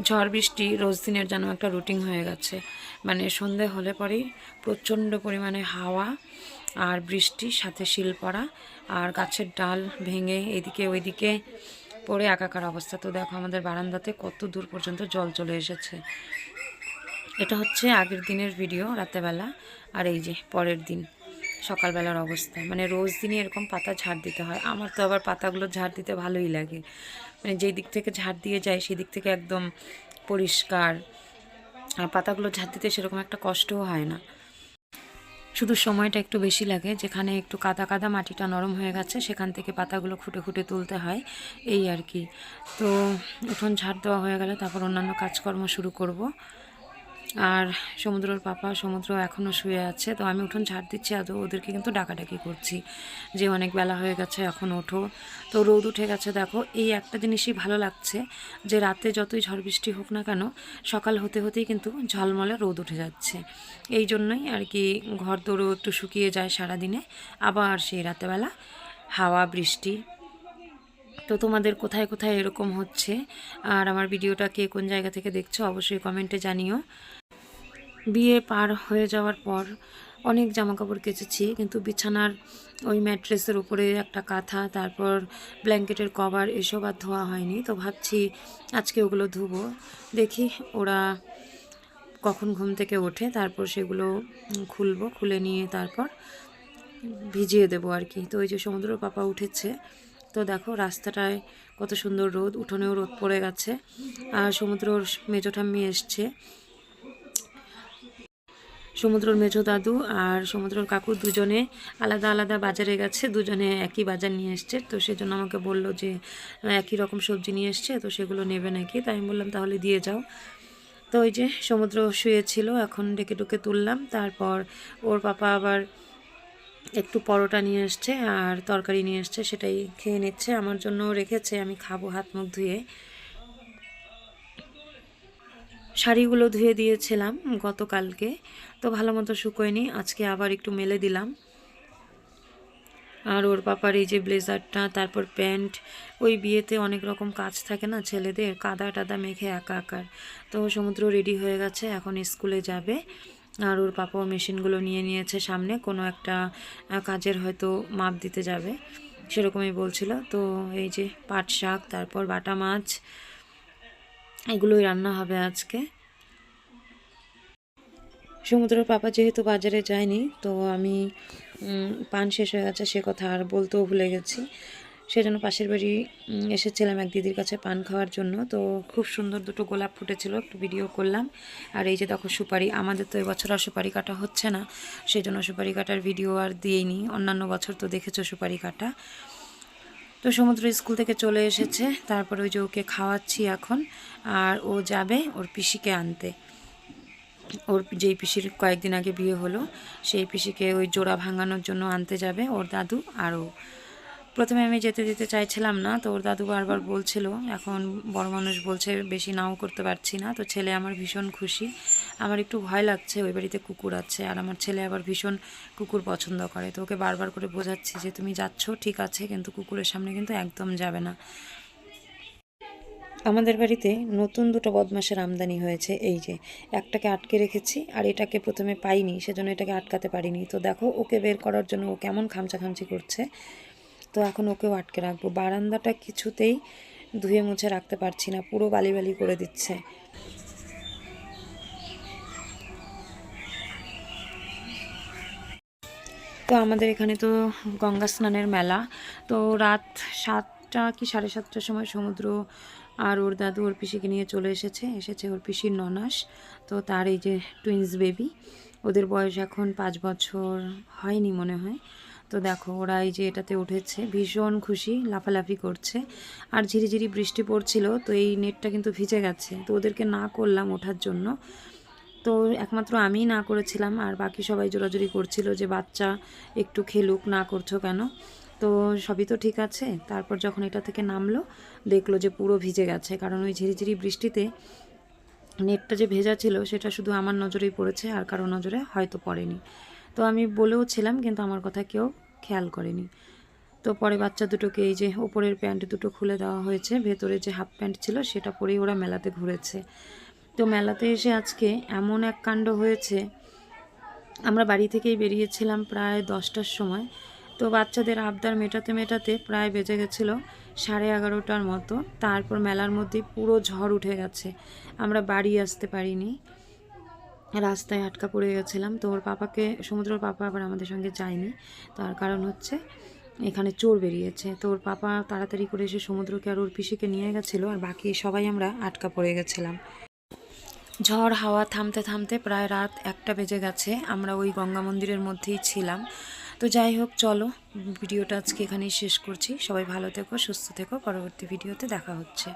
ঝড় বৃষ্টি রোজ দিনের যেন একটা রুটিন হয়ে গেছে। মানে সন্ধে হলে পরেই প্রচণ্ড পরিমাণে হাওয়া আর বৃষ্টির সাথে শিল পড়া, আর গাছের ডাল ভেঙে এদিকে ওইদিকে পড়ে একাকার অবস্থা। তো দেখো আমাদের বারান্দাতে কত দূর পর্যন্ত জল চলে এসেছে। এটা হচ্ছে আগের দিনের ভিডিও রাতেবেলা, আর এই যে পরের দিন সকালবেলার অবস্থা। মানে রোজ দিনই এরকম পাতা ঝাড় দিতে হয়। আমার তো আবার পাতাগুলো ঝাড় দিতে ভালোই লাগে, মানে যেই দিক থেকে ঝাড় দিয়ে যায় সেই দিক থেকে একদম পরিষ্কার, আর পাতাগুলো ঝাড় দিতে সেরকম একটা কষ্টও হয় না। শুধু সময়টা একটু বেশি লাগে, যেখানে একটু কাদা কাদা মাটিটা নরম হয়ে গেছে সেখান থেকে পাতাগুলো খুঁটে খুঁটে তুলতে হয়, এই আর কি। তো উঠোন ঝাড় দেওয়া হয়ে গেলে তারপর অন্যান্য কাজকর্ম শুরু করব। আর সমুদ্রের পাপা সমুদ্র এখনও শুয়ে আছে, তো আমি উঠোন ঝাড় দিচ্ছি আর ওদেরকে কিন্তু ডাকাডাকি করছি যে অনেক বেলা হয়ে গেছে, এখন ওঠো। তো রোদ উঠে গেছে দেখো। এই একটা জিনিসই ভালো লাগছে যে রাতে যতই ঝড় বৃষ্টি হোক না কেন, সকাল হতে হতেই কিন্তু ঝলমলে রোদ উঠে যাচ্ছে। এই জন্যই আর কি ঘর দৌড়ও একটু শুকিয়ে যায় সারাদিনে, আবার সেই রাতেবেলা হাওয়া বৃষ্টি। তো তোমাদের কোথায় কোথায় এরকম হচ্ছে, আর আমার ভিডিওটা কে কোন জায়গা থেকে দেখছো অবশ্যই কমেন্টে জানিও। বিয়ে পার হয়ে যাওয়ার পর অনেক জামাকাপড় কেচেছি, কিন্তু বিছানার ওই ম্যাট্রেসের উপরে একটা কাঁথা, তারপর ব্ল্যাঙ্কেটের কভার, এসব আর ধোয়া হয়নি। তো ভাবছি আজকে ওগুলো ধুবো। দেখি ওরা কখন ঘুম থেকে ওঠে, তারপর সেগুলো খুলবো, খুলে নিয়ে তারপর ভিজিয়ে দেবো আর কি। তো ওই যে সমুদ্র পাপা উঠেছে, তো দেখো রাস্তাটায় কত সুন্দর রোদ, উঠোনেও রোদ পড়ে গেছে। আর সমুদ্রর মেজো ঠাম্মি এসছে, সমুদ্রর মেজো দাদু আর সমুদ্রর কাকু দুজনে আলাদা আলাদা বাজারে গেছে, দুজনে একই বাজার নিয়ে এসছে। তো সেজন্য আমাকে বললো যে একই রকম সবজি নিয়ে এসছে, তো সেগুলো নেবে নাকি। তাই আমি বললাম তাহলে দিয়ে যাও। তো ওই যে সমুদ্র শুয়েছিল, এখন ডেকে ডুকে তুললাম। তারপর ওর পাপা আবার একটু পরোটা নিয়ে এসছে আর তরকারি নিয়ে এসছে, সেটাই খেয়ে নিচ্ছে। আমার জন্য রেখেছে, আমি খাবো হাত মুখ ধুয়ে। শাড়িগুলো ধুয়ে দিয়েছিলাম গতকালকে, তো ভালো মতো শুকোয়নি, আজকে আবার একটু মেলে দিলাম। আর ওর পাপার এই যে ব্লেজারটা, তারপর প্যান্ট, ওই বিয়েতে অনেক রকম কাজ থাকে না ছেলেদের, কাদা টাদা মেখে একাকার। তো সমুদ্র রেডি হয়ে গেছে, এখন স্কুলে যাবে। আর ওর পাপাও মেশিনগুলো নিয়ে নিয়েছে সামনে, কোনো একটা কাজের হয়তো মাপ দিতে যাবে সেরকমই বলছিল। তো এই যে পাট শাক, তারপর বাটা মাছ, এগুলোই রান্না হবে আজকে। সমুদ্রের পাপা যেহেতু বাজারে যায়নি, তো আমি পান শেষ হয়ে গেছে সে কথা আর বলতেও ভুলে গেছি। সেজন্য পাশের বাড়ি এসেছিলাম এক দিদির কাছে পান খাওয়ার জন্য। তো খুব সুন্দর দুটো গোলাপ ফুটেছিল, একটু ভিডিও করলাম। আর এই যে দেখো সুপারি, আমাদের তো এবছর আর সুপারি কাটা হচ্ছে না, সেজন্য সুপারি কাটার ভিডিও আর দিইনি। অন্যান্য বছর তো দেখেছো সুপারি কাটা। তো সমুদ্র স্কুল থেকে চলে এসেছে, তারপর ওই যে ওকে খাওয়াচ্ছি এখন। আর ও যাবে ওর পিসিকে আনতে। ওর যেই পিসির কয়েকদিন আগে বিয়ে হলো, সেই পিসিকে ওই জোড়া ভাঙানোর জন্য আনতে যাবে ওর দাদু আর ও। প্রথমে আমি যেতে দিতে চাইছিলাম না, তো ওর দাদু বারবার বলছিল, এখন বড় মানুষ বলছে বেশি নাও করতে পারছি না। তো ছেলে আমার ভীষণ খুশি। আমার একটু ভয় লাগছে, ওই বাড়িতে কুকুর আছে, আর আমার ছেলে আবার ভীষণ কুকুর পছন্দ করে। তো ওকে বারবার করে বোঝাচ্ছি যে তুমি যাচ্ছ ঠিক আছে, কিন্তু কুকুরের সামনে কিন্তু একদম যাবে না। আমাদের বাড়িতে নতুন দুটো বদমাশের আমদানি হয়েছে, এই যে একটাকে আটকে রেখেছি, আর এটাকে প্রথমে পাইনি সেজন্য এটাকে আটকাতে পারিনি। তো দেখো ওকে বের করার জন্য ও কেমন খামচাখামচি করছে। তো এখন ওকেও আটকে রাখবো। বারান্দাটা কিছুতেই ধুয়ে মুছে রাখতে পারছি না, পুরো বালি বালি করে দিচ্ছে। তো আমাদের এখানে তো গঙ্গা স্নানের মেলা। তো রাত 7টা কি 7:30টার সময় সমুদ্র আর ওর দাদু ওর পিসিকে নিয়ে চলে এসেছে ওর পিসির ননাস। তো তার এই যে টুইন্স বেবি, ওদের বয়স এখন 5 বছর হয়নি মনে হয়। তো দেখো ওরা এই যে এটাতে উঠেছে, ভীষণ খুশি, লাফালাফি করছে। আর ঝিরিঝিরি বৃষ্টি পড়ছিল, তো এই নেটটা কিন্তু ভিজে গেছে। তো ওদেরকে না করলাম ওঠার জন্য, তো একমাত্র আমিই না করেছিলাম, আর বাকি সবাই জোরাজুরি করছিল যে বাচ্চা একটু খেলুক, না করছো কেন। তো সবই তো ঠিক আছে। তারপর যখন এটা থেকে নামলো, দেখলো যে পুরো ভিজে গেছে, কারণ ওই ঝিরিঝিরি বৃষ্টিতে নেটটা যে ভেজা ছিল সেটা শুধু আমার নজরেই পড়েছে, আর কারো নজরে হয়তো পড়েনি। তো আমি বলেও ছিলাম, কিন্তু আমার কথা কেউ খেয়াল করেনি। তো তো পরে বাচ্চা দুটোকে এই যে ওপরের প্যান্ট দুটো খুলে দেওয়া হয়েছে, ভেতরে যে হাফ প্যান্ট ছিল সেটা পরেই ওরা মেলাতে ঘুরেছে। তো মেলাতে এসে আজকে এমন এক কাণ্ড হয়েছে, আমরা বাড়ি থেকেই বেরিয়েছিলাম প্রায় 10টার সময়। তো বাচ্চাদের আবদার মেটাতে মেটাতে প্রায় বেজে গেছিলো 11:30টার মতো। তারপর মেলার মধ্যে পুরো ঝড় উঠে গেছে, আমরা বাড়ি আসতে পারিনি, রাস্তায় আটকা পড়ে গেছিলাম। তো ওর পাপাকে, সমুদ্রের পাপা আবার আমাদের সঙ্গে যায়নি, তার কারণ হচ্ছে এখানে চোর বেরিয়েছে। তো ওর পাপা তাড়াতাড়ি করে এসে সমুদ্রকে আর ওর পিসিকে নিয়ে গেছিলো, আর বাকি সবাই আমরা আটকা পড়ে গেছিলাম। ঝড় হাওয়া থামতে থামতে প্রায় রাত 1টা বেজে গেছে, আমরা ওই গঙ্গা মন্দিরের মধ্যেই ছিলাম। তো যাই হোক, চলো ভিডিওটা আজকে এখানেই শেষ করছি। সবাই ভালো থেকো, সুস্থ থেকো, পরবর্তী ভিডিওতে দেখা হচ্ছে।